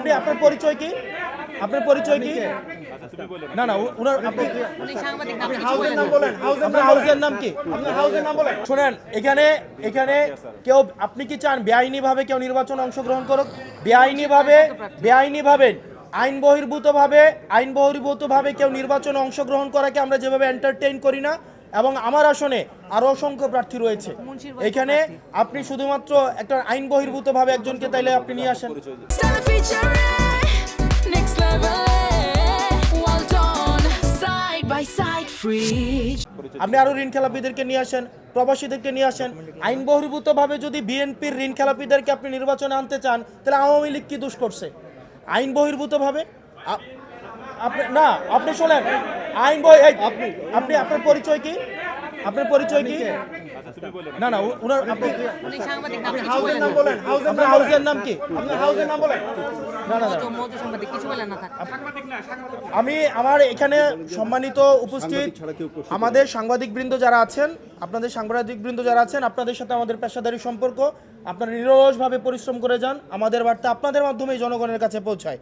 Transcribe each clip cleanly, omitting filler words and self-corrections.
আপনি আপনার পরিচয় কি? আপনার পরিচয় কি? না না উনার আপনি হাউসের নাম বলেন। আপনার হাউসের নাম কি? আপনার হাউসের নাম বলেন। শুনেন, এখানে কেউ, আপনি কি চান বেআইনিভাবে কেউ নির্বাচনে অংশগ্রহণ করুক? বেআইনিভাবে আইন বহির্ভূতভাবে কেউ নির্বাচনে অংশগ্রহণ করাকে আমরা যেভাবে এন্টারটেইন করি না, এবং আমার আসনে আরো অসংখ্য প্রার্থী রয়েছে, এখানে আপনি শুধুমাত্র একটা আইন বহির্ভূতভাবে একজনকে তাইলে আপনি নিয়ে আসেন। আপনি আরো ঋণ খেলাপিদেরকে নিয়ে আসেন, প্রবাসীদেরকে নিয়ে আসেন। আইন বহির্ভূতভাবে যদি বিএনপির ঋণ খেলাপিদেরকে আপনি নির্বাচনে আনতে চান, তাহলে আওয়ামী লীগ কি দোষ করছে? আইন বহির্ভূতভাবে আপনি না, আপনি শোনেন, আপনি আপনার পরিচয় কি? আপনার পরিচয় কি? না না উনার আপনি হাউসের নাম বলেন। আপনার হাউসের নাম কি? আপনার হাউসের নাম বলেন। না না আমার এখানে সম্মানিত উপস্থিত আমাদের সাংবাদিকবৃন্দ যারা আছেন, আপনাদের সাথে আমাদের পেশাদারি সম্পর্ক। আপনারা নিরলসভাবে পরিশ্রম করে যান, আমাদের বার্তা আপনাদের মাধ্যমেই জনগণের কাছে পৌঁছায়,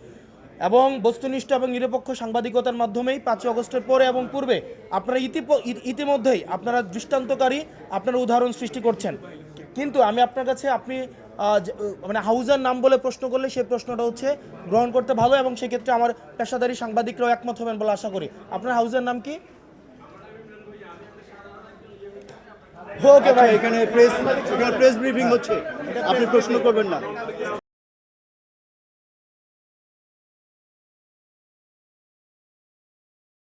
এবং বস্তুনিষ্ঠ এবং নিরপেক্ষ সাংবাদিকতার মাধ্যমেই 5 আগস্টের পরে এবং পূর্বে আপনারা ইতিমধ্যেই আপনারা দৃষ্টান্তকারী আপনারা উদাহরণ সৃষ্টি করছেন। কিন্তু আমি আপনার কাছে, আপনি মানে হাউজের নাম বলে প্রশ্ন করলে সেই প্রশ্নটা হচ্ছে গ্রহণ করতে ভালো, এবং সেক্ষেত্রে আমার পেশাদারি সাংবাদিকরাও একমত হবেন বলে আশা করি। আপনার হাউজের নাম কি? ওকে ভাই, এখানে প্রেস ব্রিফিং হচ্ছে, আপনি প্রশ্ন করবেন না।